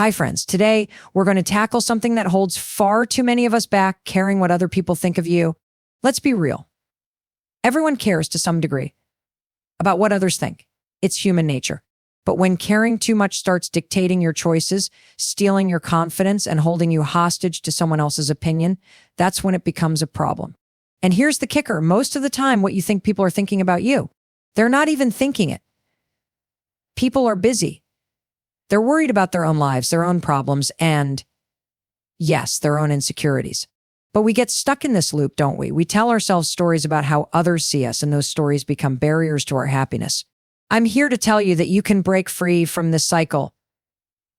Hi, friends. Today, we're going to tackle something that holds far too many of us back, caring what other people think of you. Let's be real. Everyone cares to some degree about what others think. It's human nature. But when caring too much starts dictating your choices, stealing your confidence, and holding you hostage to someone else's opinion, that's when it becomes a problem. And here's the kicker. Most of the time, what you think people are thinking about you, they're not even thinking it. People are busy. They're worried about their own lives, their own problems, and yes, their own insecurities. But we get stuck in this loop, don't we? We tell ourselves stories about how others see us, and those stories become barriers to our happiness. I'm here to tell you that you can break free from this cycle.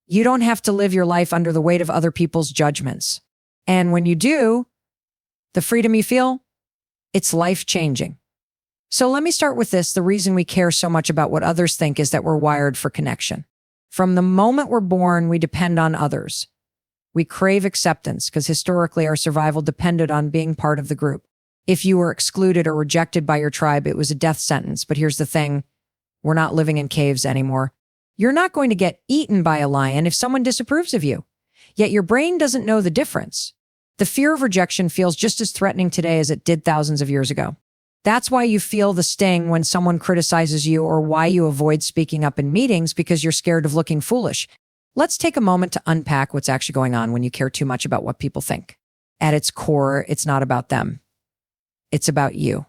You don't have to live your life under the weight of other people's judgments. And when you do, the freedom you feel, it's life-changing. So let me start with this. The reason we care so much about what others think is that we're wired for connection. From the moment we're born, we depend on others. We crave acceptance because historically our survival depended on being part of the group. If you were excluded or rejected by your tribe, it was a death sentence. But here's the thing. We're not living in caves anymore. You're not going to get eaten by a lion if someone disapproves of you. Yet your brain doesn't know the difference. The fear of rejection feels just as threatening today as it did thousands of years ago. That's why you feel the sting when someone criticizes you, or why you avoid speaking up in meetings, because you're scared of looking foolish. Let's take a moment to unpack what's actually going on when you care too much about what people think. At its core, it's not about them. It's about you.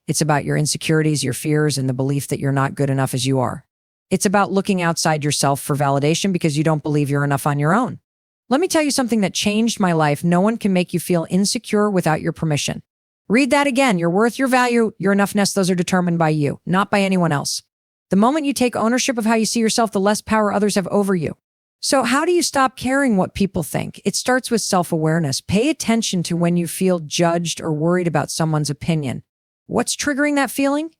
It's about your insecurities, your fears, and the belief that you're not good enough as you are. It's about looking outside yourself for validation because you don't believe you're enough on your own. Let me tell you something that changed my life. No one can make you feel insecure without your permission. Read that again. Your worth, your value, your enoughness, those are determined by you, not by anyone else. The moment you take ownership of how you see yourself, the less power others have over you. So how do you stop caring what people think? It starts with self-awareness. Pay attention to when you feel judged or worried about someone's opinion. What's triggering that feeling?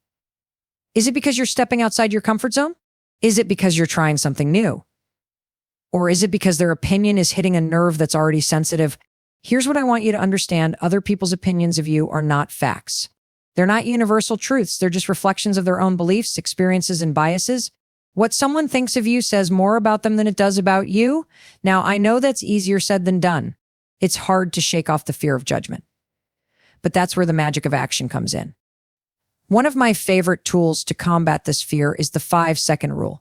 Is it because you're stepping outside your comfort zone? Is it because you're trying something new? Or is it because their opinion is hitting a nerve that's already sensitive? Here's what I want you to understand. Other people's opinions of you are not facts. They're not universal truths. They're just reflections of their own beliefs, experiences, and biases. What someone thinks of you says more about them than it does about you. Now, I know that's easier said than done. It's hard to shake off the fear of judgment. But that's where the magic of action comes in. One of my favorite tools to combat this fear is the 5-second rule.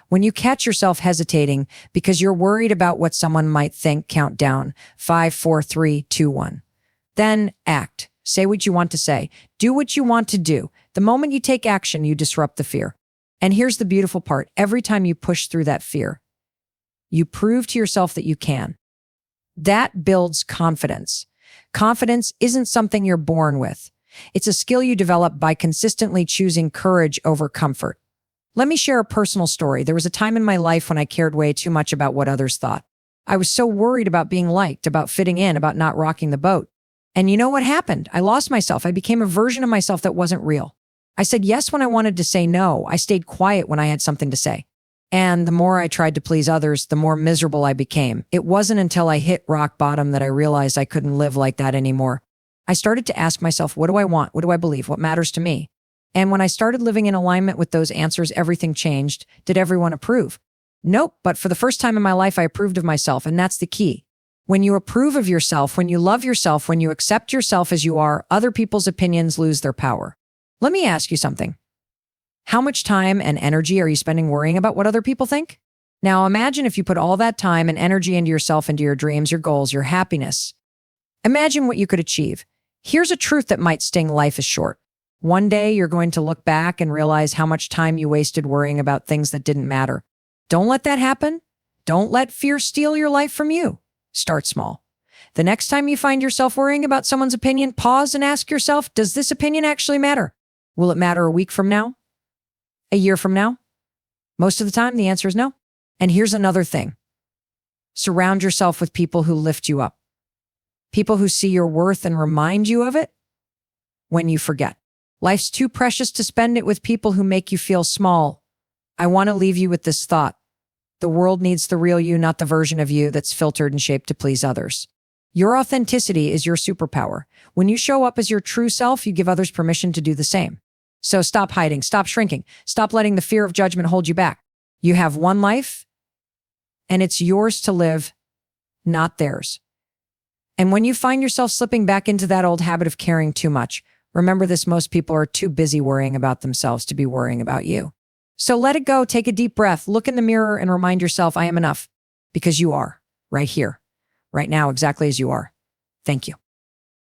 When you catch yourself hesitating because you're worried about what someone might think, count down 5, 4, 3, 2, 1. Then act. Say what you want to say. Do what you want to do. The moment you take action, you disrupt the fear. And here's the beautiful part. Every time you push through that fear, you prove to yourself that you can. That builds confidence. Confidence isn't something you're born with. It's a skill you develop by consistently choosing courage over comfort. Let me share a personal story. There was a time in my life when I cared way too much about what others thought. I was so worried about being liked, about fitting in, about not rocking the boat. And you know what happened? I lost myself. I became a version of myself that wasn't real. I said yes when I wanted to say no. I stayed quiet when I had something to say. And the more I tried to please others, the more miserable I became. It wasn't until I hit rock bottom that I realized I couldn't live like that anymore. I started to ask myself, what do I want? What do I believe? What matters to me? And when I started living in alignment with those answers, everything changed. Did everyone approve? Nope. But for the first time in my life, I approved of myself. And that's the key. When you approve of yourself, when you love yourself, when you accept yourself as you are, other people's opinions lose their power. Let me ask you something. How much time and energy are you spending worrying about what other people think? Now imagine if you put all that time and energy into yourself, into your dreams, your goals, your happiness. Imagine what you could achieve. Here's a truth that might sting. Life is short. One day you're going to look back and realize how much time you wasted worrying about things that didn't matter. Don't let that happen. Don't let fear steal your life from you. Start small. The next time you find yourself worrying about someone's opinion, pause and ask yourself, does this opinion actually matter? Will it matter a week from now? A year from now? Most of the time, the answer is no. And here's another thing. Surround yourself with people who lift you up. People who see your worth and remind you of it when you forget. Life's too precious to spend it with people who make you feel small. I want to leave you with this thought. The world needs the real you, not the version of you that's filtered and shaped to please others. Your authenticity is your superpower. When you show up as your true self, you give others permission to do the same. So stop hiding, stop shrinking, stop letting the fear of judgment hold you back. You have one life, and it's yours to live, not theirs. And when you find yourself slipping back into that old habit of caring too much, remember this: most people are too busy worrying about themselves to be worrying about you. So let it go, take a deep breath, look in the mirror and remind yourself, I am enough, because you are right here, right now, exactly as you are. Thank you.